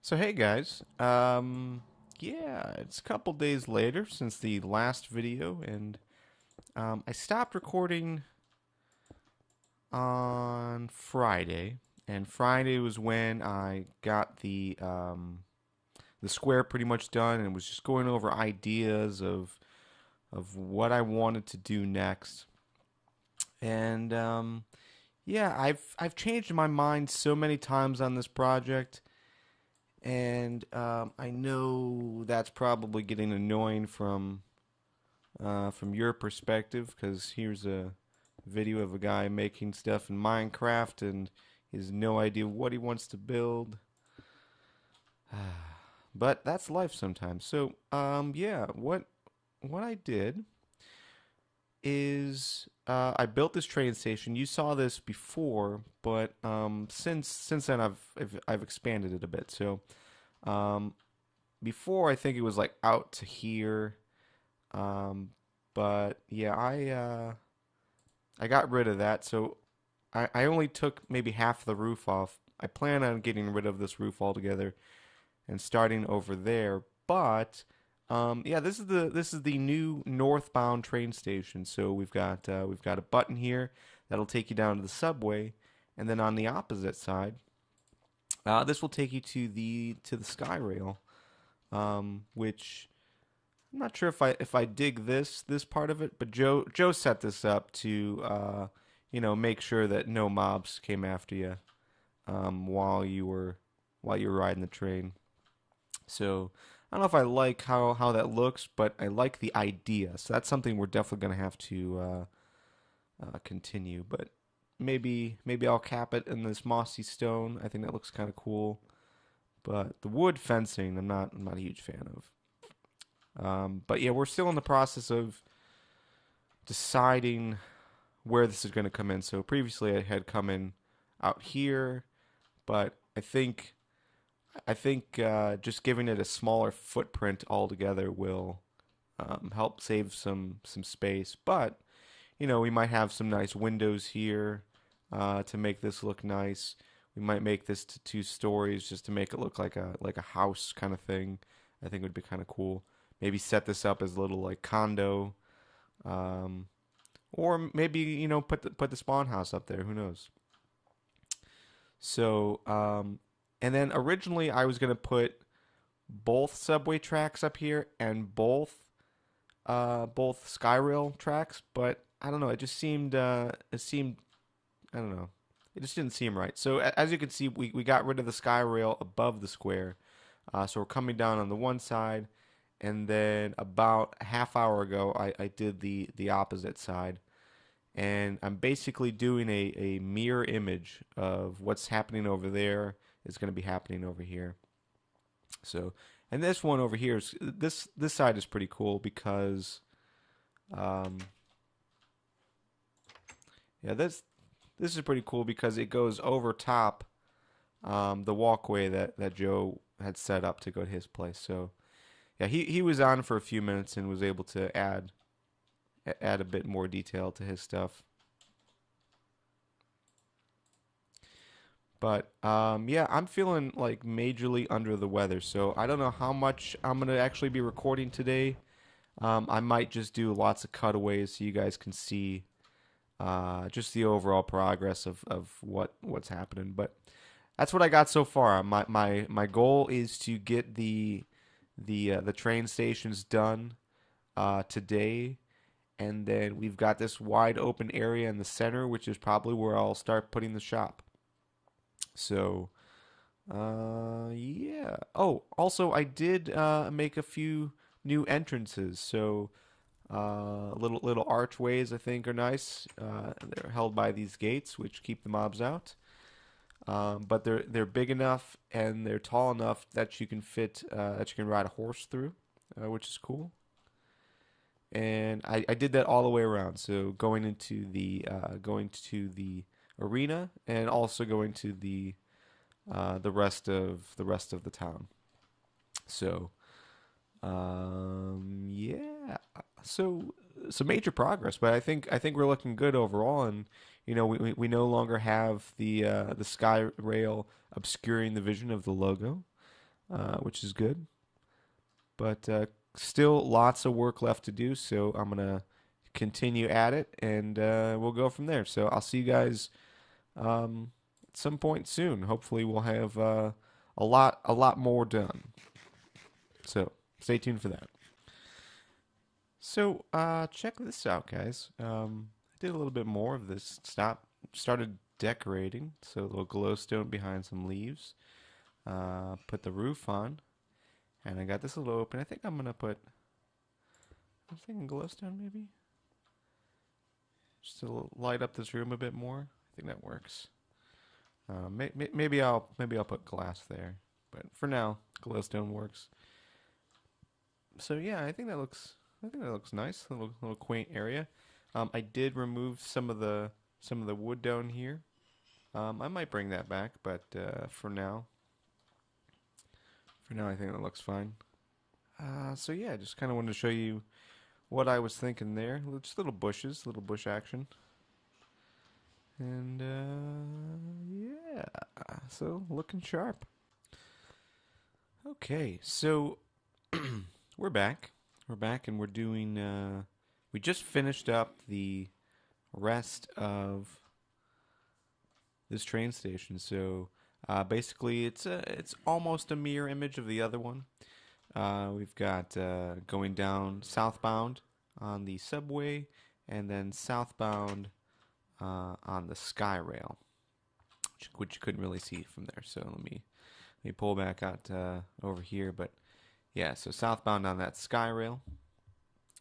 So hey guys, yeah, it's a couple days later since the last video, and I stopped recording on Friday, and Friday was when I got the square pretty much done, and was just going over ideas of what I wanted to do next, and yeah, I've changed my mind so many times on this project. And I know that's probably getting annoying from your perspective, because here's a video of a guy making stuff in Minecraft and he has no idea what he wants to build. But that's life sometimes. So yeah, what I did is I built this train station. You saw this before, but since then I've expanded it a bit. So um, before I think it was like out to here. Um, but yeah, I got rid of that. So I only took maybe half the roof off. I plan on getting rid of this roof altogether and starting over there. But yeah, this is the new northbound train station. So we've got a button here that'll take you down to the subway, and then on the opposite side, this will take you to the sky rail, which I'm not sure if I dig this part of it, but Joe set this up to make sure that no mobs came after you while you were riding the train. So I don't know if I like how that looks, but I like the idea. So that's something we're definitely gonna have to continue. But maybe I'll cap it in this mossy stone. I think that looks kind of cool. But the wood fencing, I'm not a huge fan of. But yeah, we're still in the process of deciding where this is going to come in. So previously, I had come in out here, but I think just giving it a smaller footprint altogether will help save some space. But we might have some nice windows here to make this look nice. We might make this to 2 stories just to make it look like a house kind of thing. I think would be kind of cool. Maybe set this up as a little like condo, um, or maybe put the spawn house up there. Who knows? So and then originally I was gonna put both subway tracks up here and both Skyrail tracks, but I don't know. It seemed I don't know. It just didn't seem right. So as you can see, we got rid of the Skyrail above the square. So we're coming down on the one side, and then about a half hour ago, I did the opposite side, and I'm basically doing a mirror image of what's happening over there is going to be happening over here. So, and this one over here is this side is pretty cool because, um, yeah, this is pretty cool because it goes over top the walkway that Joe had set up to go to his place. So yeah, he was on for a few minutes and was able to add a bit more detail to his stuff. But yeah, I'm feeling like majorly under the weather, so I don't know how much I'm gonna actually be recording today. I might just do lots of cutaways so you guys can see just the overall progress of what's happening. But that's what I got so far. My goal is to get the train stations done today, and then we've got this wide open area in the center, which is probably where I'll start putting the shop. So, yeah. Oh, also, I did make a few new entrances. So, little archways I think are nice. They're held by these gates, which keep the mobs out. But they're big enough and they're tall enough that you can ride a horse through, which is cool. And I did that all the way around. So going to the arena and also going to the rest of the town. So yeah, so some major progress, but I think we're looking good overall, and we no longer have the sky rail obscuring the vision of the logo. which is good. But still lots of work left to do, so I'm gonna continue at it, and we'll go from there. So I'll see you guys at some point soon. Hopefully, we'll have a lot more done. So stay tuned for that. So check this out, guys. I did a little bit more of this. Started decorating, so a little glowstone behind some leaves. Put the roof on, and I got this little open. I think I'm gonna put. I'm thinking glowstone maybe, just to light up this room a bit more. I think that works. Maybe I'll put glass there, but for now, glowstone works. So yeah, I think that looks nice. Little quaint area. I did remove some of the wood down here. I might bring that back, but for now, I think that looks fine. So yeah, just kind of wanted to show you what I was thinking there. Just little bushes, little bush action, and yeah, so looking sharp. Okay, so we're back. We're back, and we're doing. We just finished up the rest of this train station. So basically, it's almost a mirror image of the other one. We've got going down southbound on the subway, and then southbound on the sky rail, which you couldn't really see from there. So let me pull back out over here, but yeah, so southbound on that sky rail,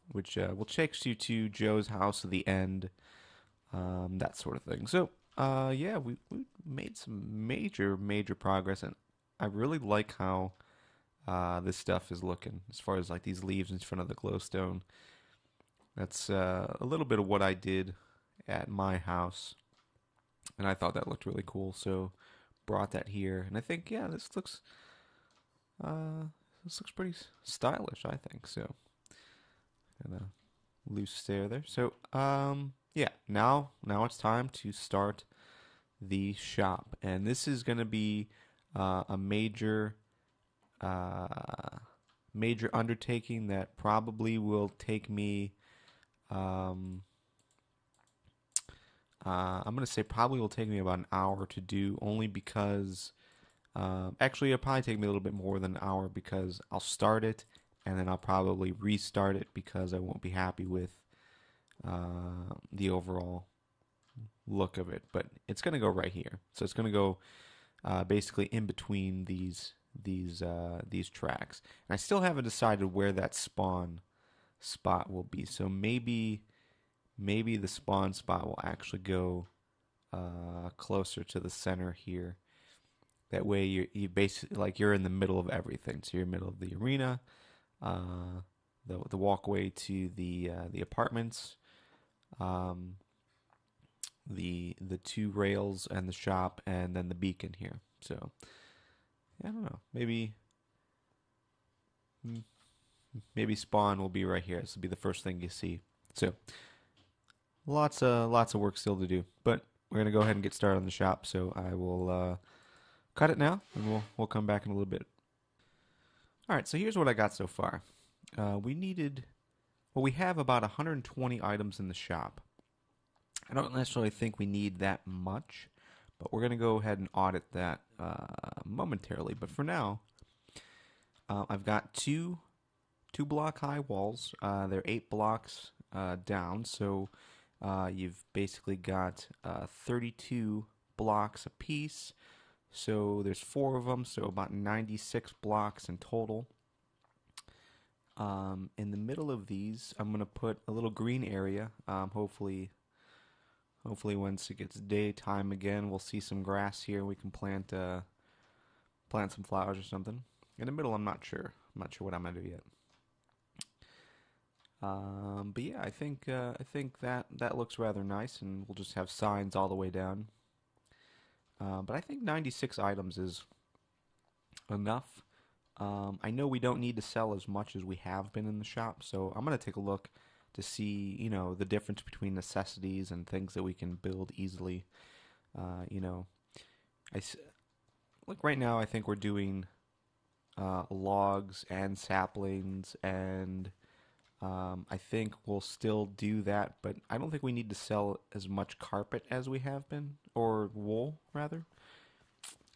which will take you to Joe's house at the end, that sort of thing. So yeah, we made some major progress, and I really like how this stuff is looking as far as like these leaves in front of the glowstone. That's a little bit of what I did at my house, and I thought that looked really cool. So brought that here, and I think yeah, uh, this looks pretty stylish. I think so. Got a loose stare there. So yeah, now it's time to start the shop, and this is going to be a uh, major undertaking that probably will take me. Um, I'm gonna say probably will take me about an hour to do, only because actually it'll probably take me a little bit more than an hour because I'll start it and then I'll probably restart it because I won't be happy with the overall look of it. But it's gonna go right here, so it's gonna go basically in between these tracks. And I still haven't decided where that spawn spot will be. So maybe the spawn spot will actually go closer to the center here. That way you basically like you're in the middle of everything. So you're in the middle of the arena, the walkway to the apartments, um, the two rails and the shop, and then the beacon here. So yeah, I don't know. Maybe spawn will be right here. This will be the first thing you see. So lots of work still to do, but we're gonna go ahead and get started on the shop. So I will cut it now, and we'll come back in a little bit. All right. So here's what I got so far. We have about 120 items in the shop. I don't necessarily think we need that much, but we're gonna go ahead and audit that momentarily. But for now, I've got two block high walls. They're 8 blocks down, so you've basically got 32 blocks apiece. So there's four of them, so about 96 blocks in total. In the middle of these, I'm gonna put a little green area. Hopefully, once it gets daytime again, we'll see some grass here. We can plant some flowers or something. In the middle, I'm not sure. I'm not sure what I'm gonna do yet. But yeah, I think that looks rather nice, and we'll just have signs all the way down. But I think 96 items is enough. I know we don't need to sell as much as we have been in the shop, so I'm gonna take a look to see, the difference between necessities and things that we can build easily. Uh, you know, like right now, I think we're doing logs and saplings, and I think we'll still do that, but I don't think we need to sell as much carpet as we have been, or wool rather.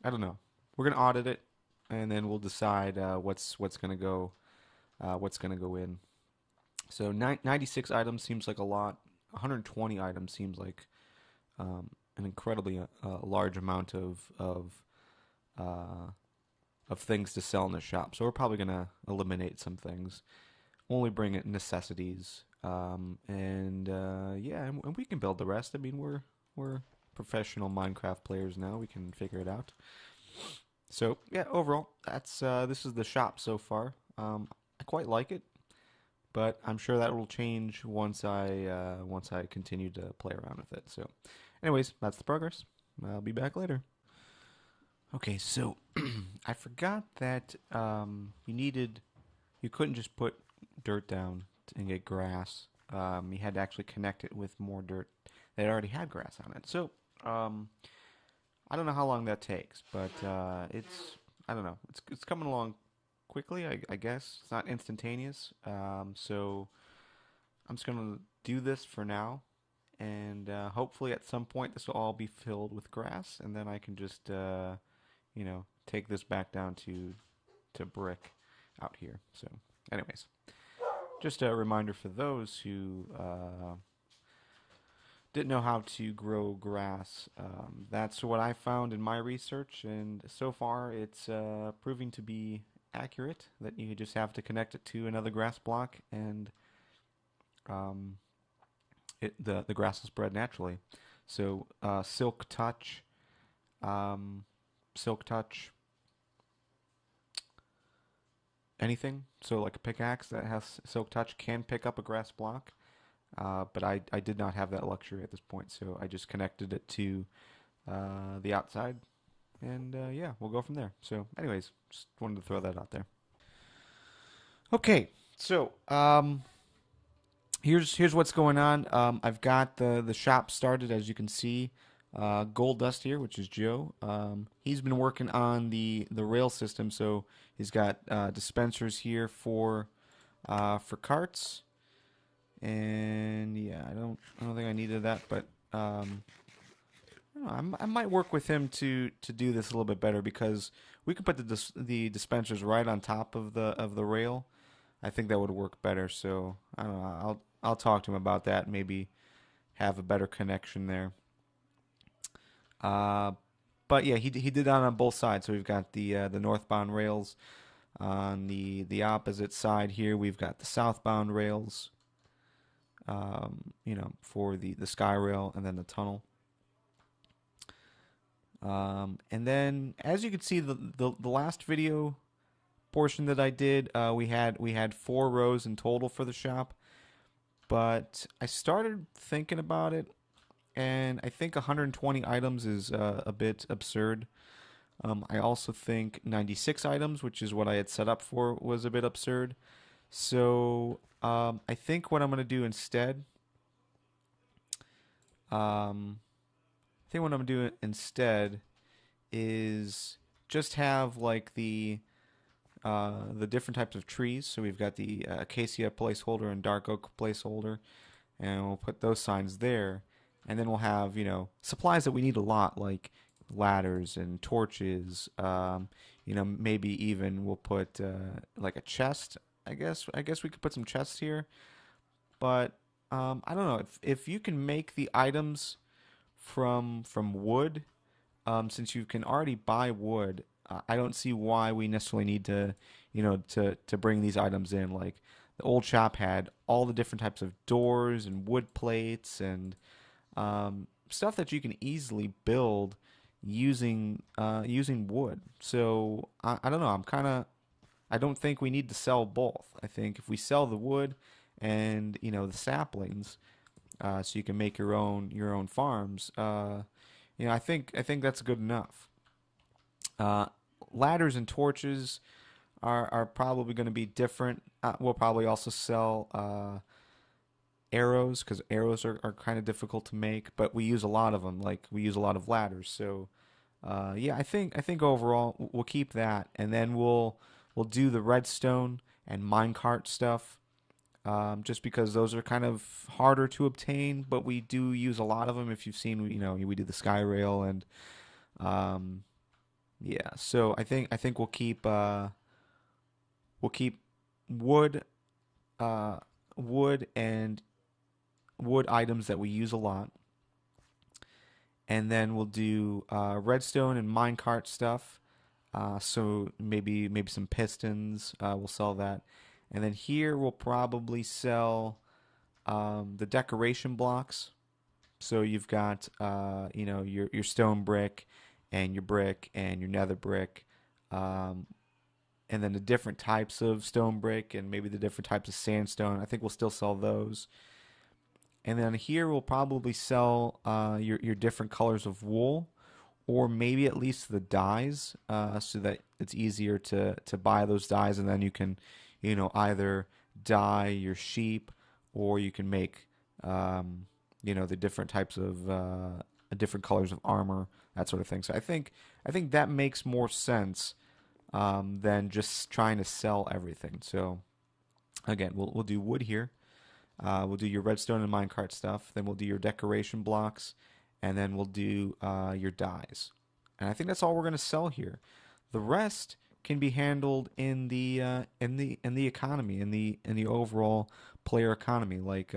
I don't know. We're gonna audit it, and then we'll decide what's gonna go in. So 96 items seems like a lot. 120 items seems like an incredibly large amount uh, of things to sell in the shop. So we're probably gonna eliminate some things, only bring it necessities, and yeah, and we can build the rest. I mean, we're professional Minecraft players now. We can figure it out. So yeah, overall, that's this is the shop so far. I quite like it, but I'm sure that will change once I continue to play around with it. So, anyways, that's the progress. I'll be back later. Okay, so I forgot that you couldn't just put dirt down and get grass. You had to actually connect it with more dirt that already had grass on it. So um, I don't know how long that takes, but it's I don't know. It's coming along quickly. I guess it's not instantaneous. So I'm just gonna do this for now, and hopefully at some point this will all be filled with grass, and then I can just take this back down to brick out here. So, anyways, just a reminder for those who didn't know how to grow grass. That's what I found in my research, and so far it's proving to be accurate. That you just have to connect it to another grass block, and um, the grass will spread naturally. So um, silk touch, anything. So like a pickaxe that has silk touch can pick up a grass block. But I did not have that luxury at this point, so I just connected it to the outside, and yeah, we'll go from there. So, anyways, just wanted to throw that out there. Okay, so here's what's going on. I've got the shop started, as you can see. Gold Dust here, which is Joe. He's been working on the rail system, so he's got dispensers here for carts. And yeah, I don't think I needed that, but I might work with him to do this a little bit better because we could put the dispensers right on top of the rail. I think that would work better. So I don't know. I'll talk to him about that. Maybe have a better connection there. Uh, but yeah, he did that on both sides. So we've got the northbound rails on the opposite side here. We've got the southbound rails. For the sky rail and then the tunnel. And then, as you can see, the last video portion that I did, we had 4 rows in total for the shop. But I started thinking about it, and I think 120 items is a bit absurd. I also think 96 items, which is what I had set up for, was a bit absurd. So I think what I'm going to do instead, um, I think what I'm going to do instead is just have like the different types of trees. So we've got the acacia placeholder and dark oak placeholder, and we'll put those signs there. And then we'll have supplies that we need a lot, like ladders and torches. Maybe even we'll put like a chest. I guess we could put some chests here, but I don't know if you can make the items from wood. Since you can already buy wood, I don't see why we necessarily need to bring these items in. Like the old shop had all the different types of doors and wood plates and stuff that you can easily build using wood. So I don't know. I don't think we need to sell both. I think if we sell the wood and the saplings, so you can make your own farms. I think that's good enough. Uh, Ladders and torches are probably going to be different. We'll probably also sell arrows because arrows are kind of difficult to make, but we use a lot of them. Like we use a lot of ladders. So yeah, I think overall we'll keep that, and then we'll do the redstone and minecart stuff. Just because those are kind of harder to obtain, but we do use a lot of them. If you've seen, we do the sky rail and um, yeah. So I think we'll keep wood, uh, wood and wood items that we use a lot, and then we'll do redstone and minecart stuff. So maybe some pistons. We'll sell that, and then here we'll probably sell the decoration blocks. So you've got your stone brick and your nether brick, um, and then the different types of stone brick and maybe the different types of sandstone. I think we'll still sell those. And then here we'll probably sell your different colors of wool, or maybe at least the dyes, so that it's easier to buy those dyes, and then you can, either dye your sheep, or you can make, the different types of different colors of armor, that sort of thing. So I think that makes more sense than just trying to sell everything. So again, we'll do wood here. We'll do your redstone and minecart stuff. Then we'll do your decoration blocks, and then we'll do your dyes. And I think that's all we're going to sell here. The rest can be handled in the economy, in the overall player economy. Like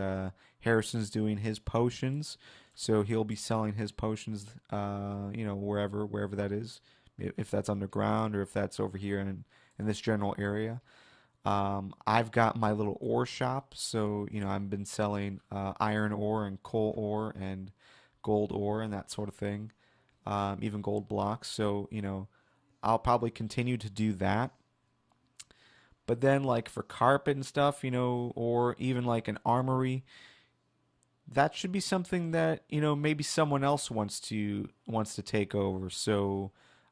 Harrison's doing his potions, so he'll be selling his potions, wherever that is, if that's underground or if that's over here in this general area. I've got my little ore shop, so I've been selling iron ore and coal ore and gold ore and that sort of thing, even gold blocks. So I'll probably continue to do that. But then, like for carpet and stuff, or even like an armory, that should be something that maybe someone else wants to take over. So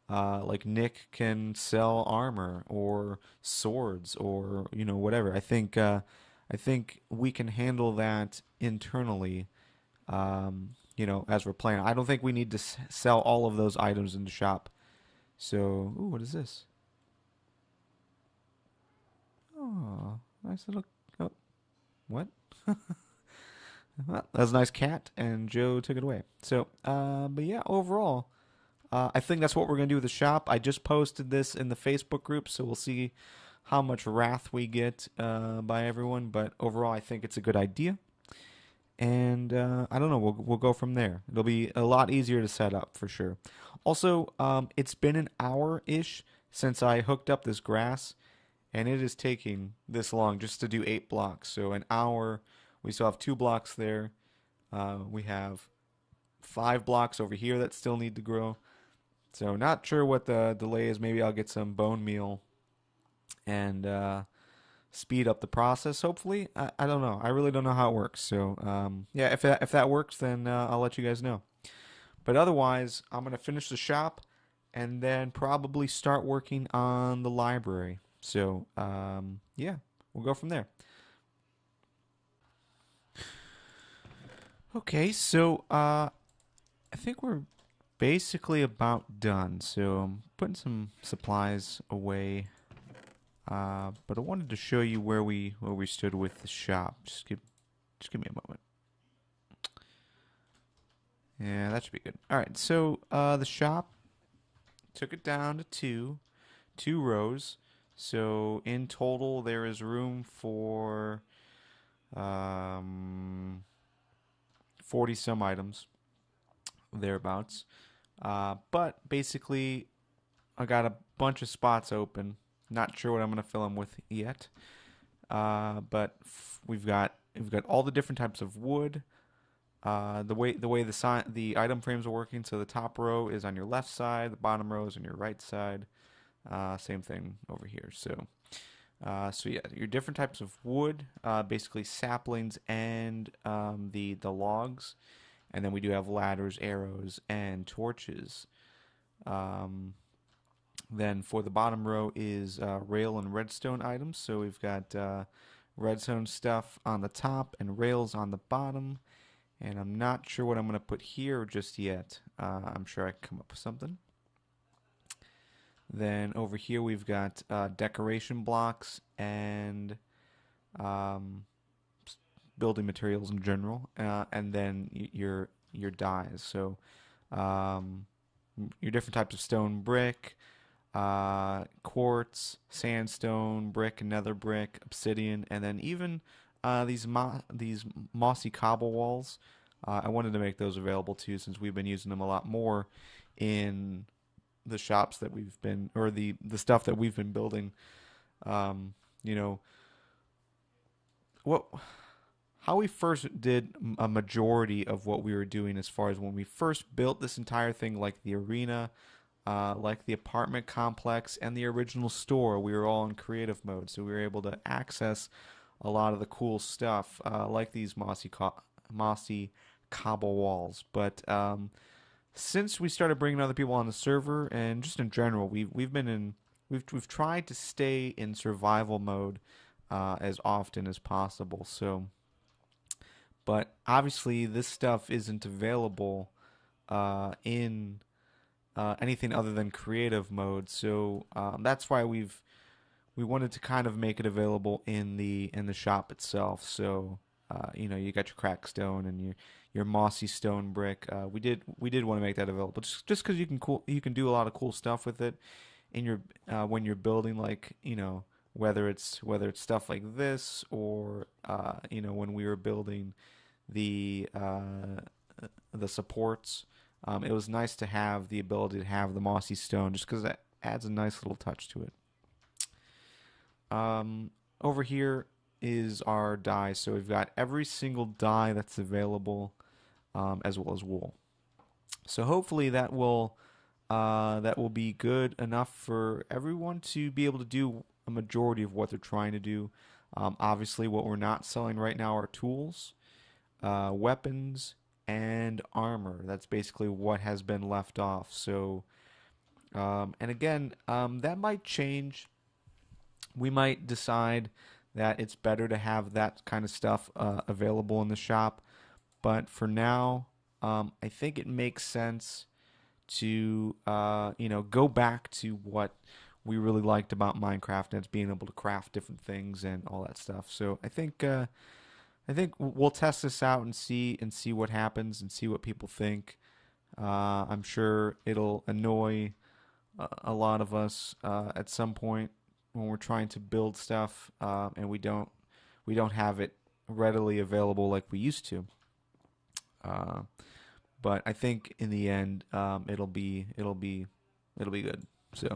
like Nick can sell armor or swords or whatever. I think we can handle that internally. As we're playing. I don't think we need to sell all of those items in the shop. So, ooh, what is this? Oh, nice little. Oh, what? Well, that's a nice cat, and Joe took it away. So, but yeah, overall, I think that's what we're gonna do with the shop. I just posted this in the Facebook group, so we'll see how much wrath we get by everyone. But overall, I think it's a good idea, and I don't know. We'll go from there. It'll be a lot easier to set up for sure. Also, it's been an hour ish since I hooked up this grass, and it is taking this long just to do 8 blocks. So an hour. We still have 2 blocks there. We have 5 blocks over here that still need to grow. So not sure what the delay is. Maybe I'll get some bone meal and speed up the process. Hopefully, I don't know. I really don't know how it works. So yeah, if that works, then I'll let you guys know. But otherwise, I'm gonna finish the shop and then probably start working on the library. So yeah, we'll go from there. Okay, so I think we're basically about done. So I'm putting some supplies away. But I wanted to show you where we stood with the shop. Just give me a moment. Yeah, that should be good. All right, so the shop took it down to two rows. So in total, there is room for um, 40 some items thereabouts. But basically, I got a bunch of spots open. Not sure what I'm gonna fill them with yet. But we've got all the different types of wood. The way the item frames are working. So the top row is on your left side. The bottom row is on your right side. Same thing over here. So yeah, your different types of wood, basically saplings and the logs, and then we do have ladders, arrows, and torches. Um, then for the bottom row is rail and redstone items. So we've got redstone stuff on the top and rails on the bottom. And I'm not sure what I'm going to put here just yet. I'm sure I can come up with something. Then over here we've got decoration blocks and um, building materials in general, and then your dyes. So um, your different types of stone, brick, quartz, sandstone, brick, nether brick, obsidian, and then even these mossy cobble walls. I wanted to make those available too, since we've been using them a lot more in the shops that we've been, or the stuff that we've been building. Um, you know what? How we first did a majority of what we were doing as far as when we first built this entire thing, like the arena, like the apartment complex and the original store, we were all in creative mode, so we were able to access a lot of the cool stuff, like these mossy cobble walls. But since we started bringing other people on the server, and just in general, we've tried to stay in survival mode as often as possible. So, but obviously, this stuff isn't available in anything other than creative mode. So that's why we wanted to kind of make it available in the shop itself. So you got your cracked stone and your mossy stone brick. We did want to make that available just because you can do a lot of cool stuff with it in your when you're building, like whether it's stuff like this, or when we were building the uh, the supports. It was nice to have the ability to have the mossy stone, just because that adds a nice little touch to it. Over here is our dye. So we've got every single dye that's available, as well as wool. So hopefully that will be good enough for everyone to be able to do a majority of what they're trying to do. Obviously, what we're not selling right now are tools, weapons, and armor. That's basically what has been left off. So, and again, that might change. We might decide that it's better to have that kind of stuff available in the shop. But for now, I think it makes sense to go back to what we really liked about Minecraft, and it's being able to craft different things and all that stuff. So I think we'll test this out and see what happens and see what people think. I'm sure it'll annoy a lot of us at some point when we're trying to build stuff, and we don't have it readily available like we used to. Uh, but I think in the end, it'll be good. So,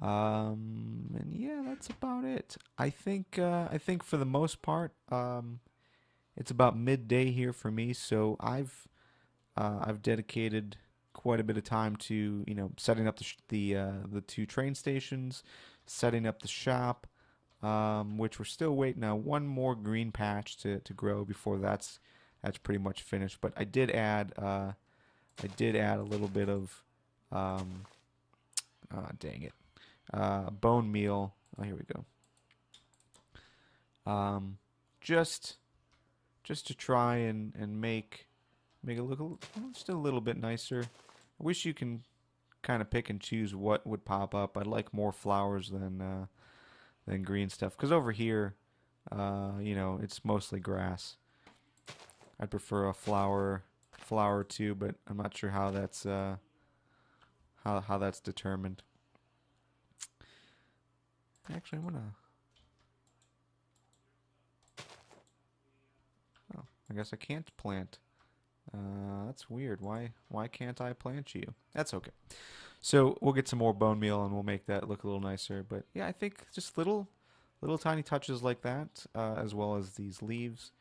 and yeah, that's about it. I think for the most part, it's about midday here for me. So I've dedicated quite a bit of time to setting up the two train stations, setting up the shop, which we're still waiting on one more green patch to grow before that's pretty much finished. But I did add a little bit of um, dang it, bone meal. Oh, here we go. Um, just just to try and make it look just a little bit nicer. I wish you can kind of pick and choose what would pop up. I'd like more flowers than green stuff, because over here, it's mostly grass. I'd prefer a flower too, but I'm not sure how that's determined. Actually, I'm gonna. Oh, I guess I can't plant. That's weird. Why can't I plant you? That's okay. So we'll get some more bone meal and we'll make that look a little nicer. But yeah, I think just little tiny touches like that, as well as these leaves,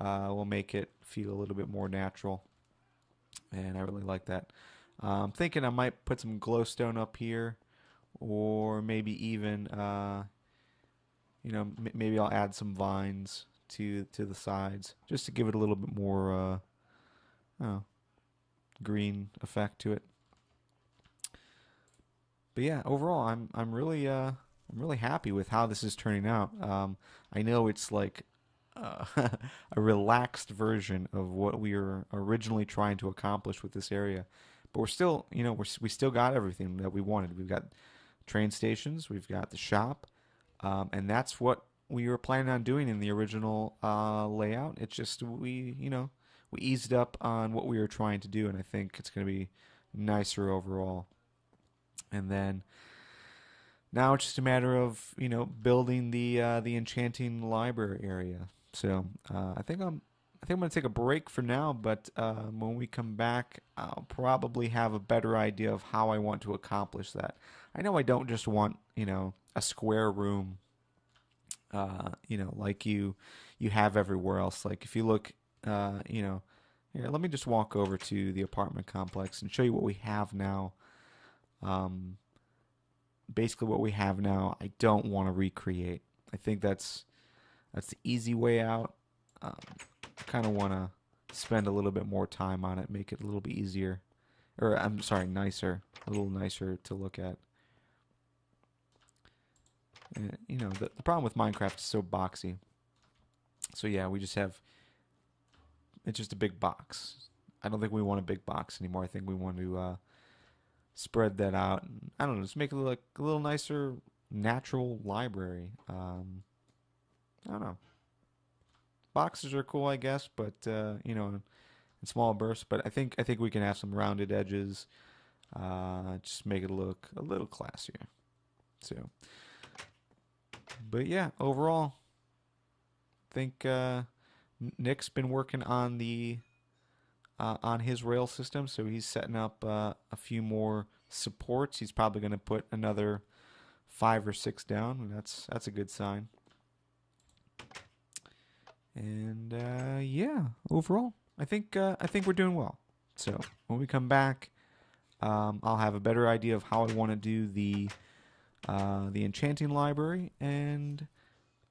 will make it feel a little bit more natural. And I really like that. I'm thinking I might put some glowstone up here, or maybe even, maybe I'll add some vines to the sides, just to give it a little bit more oh, green effect to it. But yeah, overall, I'm really happy with how this is turning out. I know it's like a relaxed version of what we were originally trying to accomplish with this area, but we're still, we still got everything that we wanted. We've got train stations, we've got the shop, and that's what we were planning on doing in the original layout. It's just we eased up on what we were trying to do, and I think it's going to be nicer overall. And then now it's just a matter of building the enchanting library area. So I think I'm gonna take a break for now, but when we come back, I'll probably have a better idea of how I want to accomplish that. I know I don't just want a square room, like you have everywhere else. Like if you look, here, let me just walk over to the apartment complex and show you what we have now. Um, Basically, what we have now, I don't want to recreate. I think that's the easy way out. Um, I kind of want to spend a little bit more time on it, make it a little bit easier, or I'm sorry, nicer, a little nicer to look at. And, the problem with Minecraft is so boxy. So yeah, we just have it's just a big box. I don't think we want a big box anymore. I think we want to spread that out. And, I don't know, just make it look like a little nicer, natural library. I don't know. Boxes are cool, I guess, but in small bursts. But I think we can have some rounded edges. Just make it look a little classier. So, but yeah, overall, I think Nick's been working on his rail system, so he's setting up a few more supports. He's probably going to put another 5 or 6 down, and that's a good sign. And yeah, overall, I think we're doing well. So when we come back, I'll have a better idea of how I want to do the enchanting library, and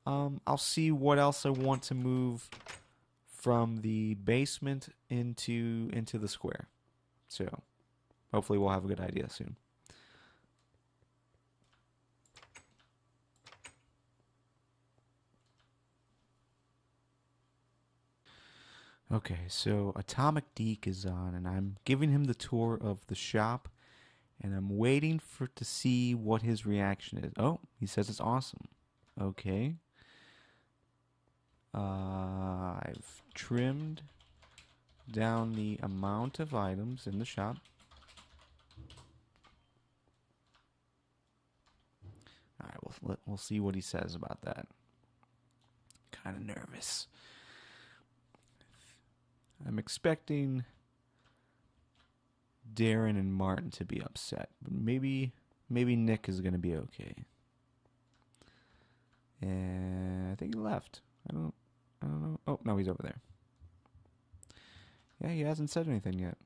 I'll see what else I want to move from the basement into the square. So hopefully we'll have a good idea soon. Okay, so Atomic Deke is on, and I'm giving him the tour of the shop, and I'm waiting for to see what his reaction is. Oh, he says it's awesome. Okay. I've trimmed down the amount of items in the shop. All right, we'll see what he says about that. Kind of nervous. I'm expecting Darren and Martin to be upset, but maybe Nick is gonna be okay. And I think he left. I don't know. Oh no, he's over there. Yeah, he hasn't said anything yet.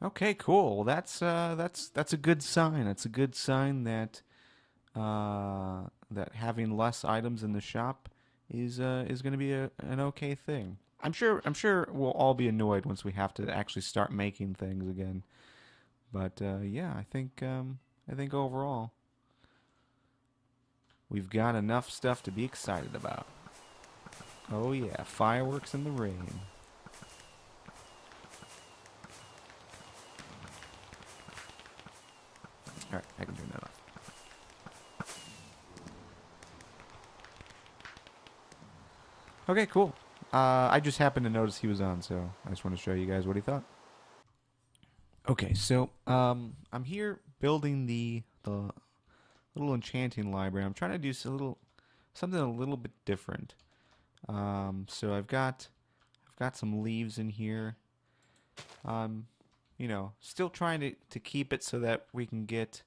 Okay, cool. Well, that's a good sign. That's a good sign that having less items in the shop is going to be an okay thing. I'm sure we'll all be annoyed once we have to actually start making things again. But yeah, I think overall we've got enough stuff to be excited about. Oh yeah, fireworks in the rain. All right, I can turn that off. Okay, cool. I just happened to notice he was on, so I just want to show you guys what he thought. Okay, so I'm here building the little enchanting library. I'm trying to do something a little bit different. So I've got some leaves in here. Still trying to keep it so that we can get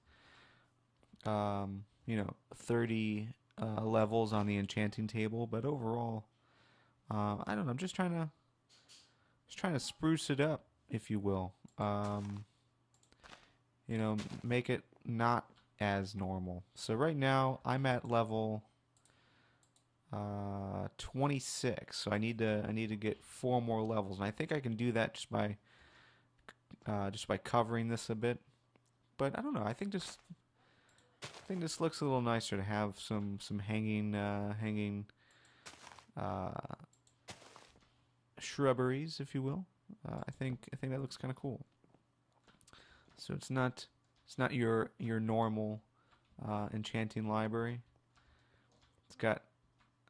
30 levels on the enchanting table. But overall, I don't know. I'm just trying to spruce it up, if you will. Make it not as normal. So right now I'm at level 26. So I need to get 4 more levels, and I think I can do that just by covering this a bit. But I don't know. I think this looks a little nicer to have some hanging uh, shrubberies, if you will. I think that looks kind of cool. So it's not your normal enchanting library. It's got,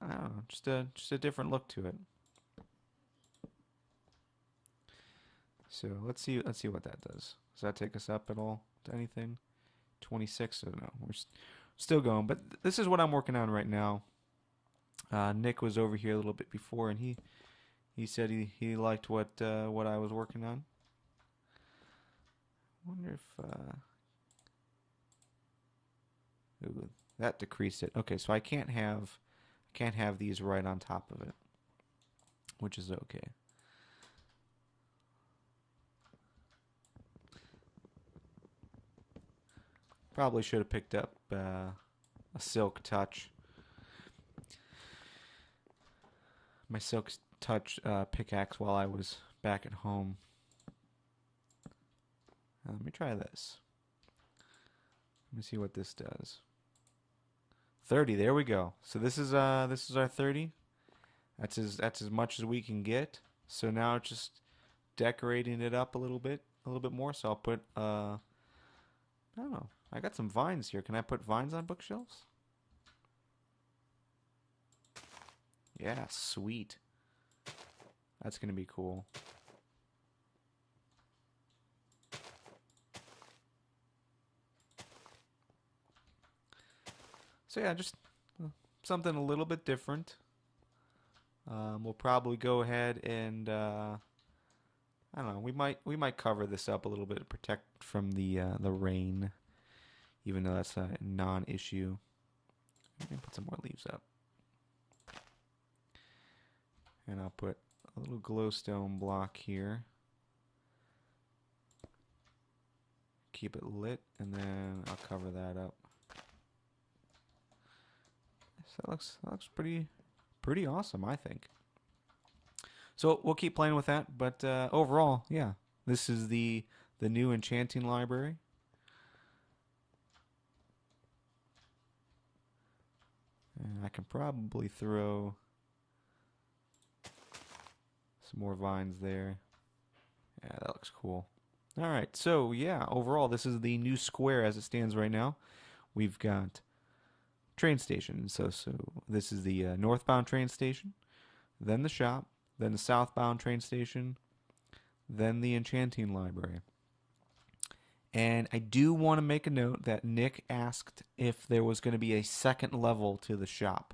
I don't know, just a different look to it. So let's see what that does. Does that take us up at all to anything? 26. So no, we're still going. But this is what I'm working on right now. Nick was over here a little bit before, and he said he liked what I was working on. I wonder if ooh, that decreased it. Okay, so I can't have these right on top of it, which is okay. Probably should have picked up a silk touch. My silk touch pickaxe while I was back at home. Let me try this. Let me see what this does. 30. There we go. So this is our 30. That's as much as we can get. So now it's just decorating it up a little bit more. So I'll put I don't know. I got some vines here. Can I put vines on bookshelves? Yeah, sweet. That's gonna be cool. So yeah, just something a little bit different. We'll probably go ahead and I don't know. We might cover this up a little bit to protect from the rain, even though that's a non-issue. Let me put some more leaves up, and I'll put a little glowstone block here. Keep it lit, and then I'll cover that up. So that looks pretty awesome, I think. So we'll keep playing with that, but overall, yeah, this is the new enchanting library. And I can probably throw some more vines there. Yeah, that looks cool. All right, so yeah, overall, this is the new square as it stands right now. We've got train station. So this is the northbound train station, then the shop, then the southbound train station, then the enchanting library. And I do want to make a note that Nick asked if there was going to be a second level to the shop.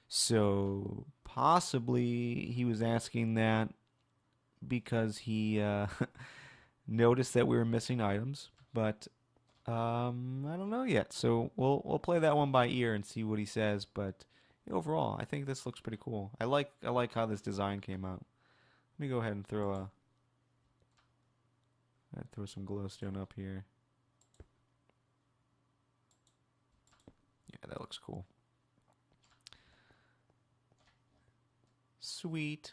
So possibly he was asking that because he noticed that we were missing items, but I don't know yet. So we'll play that one by ear and see what he says. But overall, I think this looks pretty cool. I like how this design came out. Let me go ahead and throw some glowstone up here. Yeah, that looks cool. Sweet.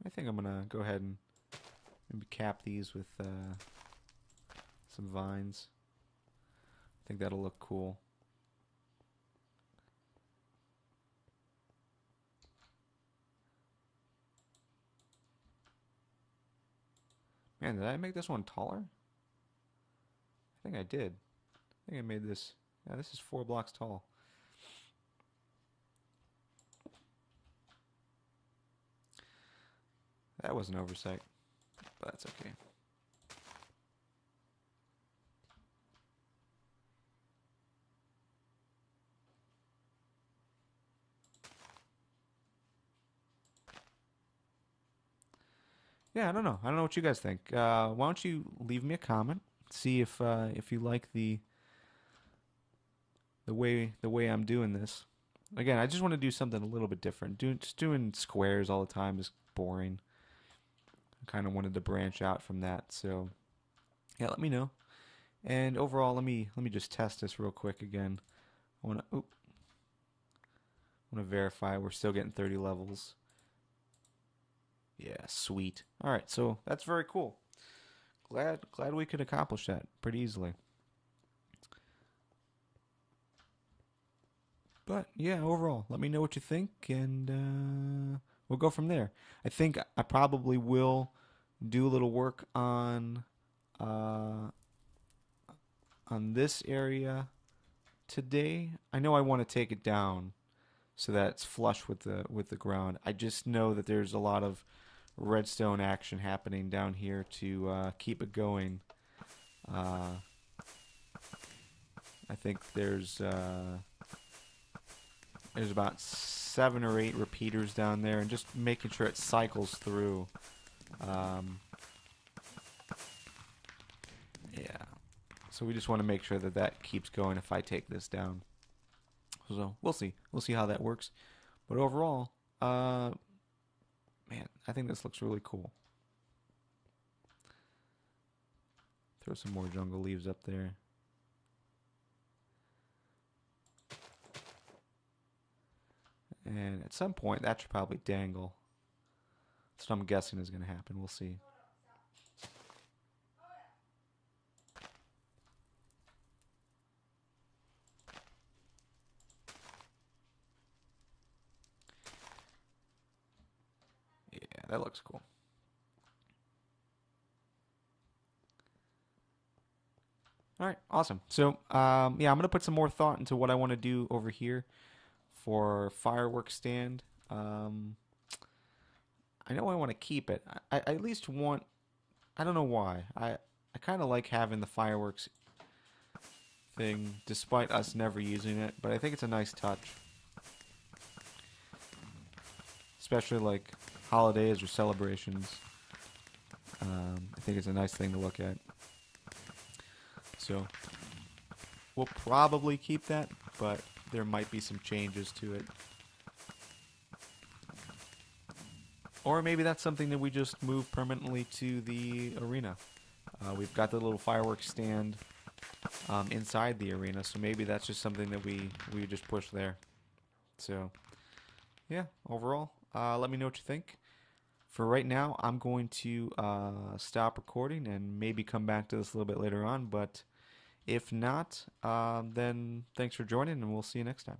I think I'm gonna go ahead and maybe cap these with some vines. I think that'll look cool. Man, did I make this one taller? I think I did. I think I made this. Yeah, this is 4 blocks tall. That was an oversight, but that's okay. Yeah, I don't know. I don't know what you guys think. Why don't you leave me a comment? See if you like the way I'm doing this. Again, I just want to do something a little bit different. Just doing squares all the time is boring. I kind of wanted to branch out from that. So, yeah, let me know. And overall, let me just test this real quick again. I want to verify we're still getting 30 levels. Yeah, sweet. All right, so that's very cool. Glad we could accomplish that pretty easily. But yeah, overall, let me know what you think, and we'll go from there. I think I probably will do a little work uh, on this area today. I know I want to take it down so that it's flush with the ground. I just know that there's a lot of redstone action happening down here to keep it going. Uh, I think there's about 7 or 8 repeaters down there, and just making sure it cycles through. Um, yeah. So we just want to make sure that that keeps going if I take this down. So we'll see. We'll see how that works. But overall, man, I think this looks really cool. Throw some more jungle leaves up there. And at some point, that should probably dangle. That's what I'm guessing is going to happen. We'll see. Yeah, that looks cool. All right, awesome. So, yeah, I'm going to put some more thought into what I want to do over here for fireworks stand. I know I want to keep it. I at least want. I don't know why. I kind of like having the fireworks thing, despite us never using it. But I think it's a nice touch, especially like holidays or celebrations. I think it's a nice thing to look at. So we'll probably keep that, but there might be some changes to it. Or maybe that's something that we just move permanently to the arena. We've got the little fireworks stand inside the arena, so maybe that's just something that we just push there. So, yeah, overall, let me know what you think. For right now, I'm going to stop recording and maybe come back to this a little bit later on, but if not, then thanks for joining, and we'll see you next time.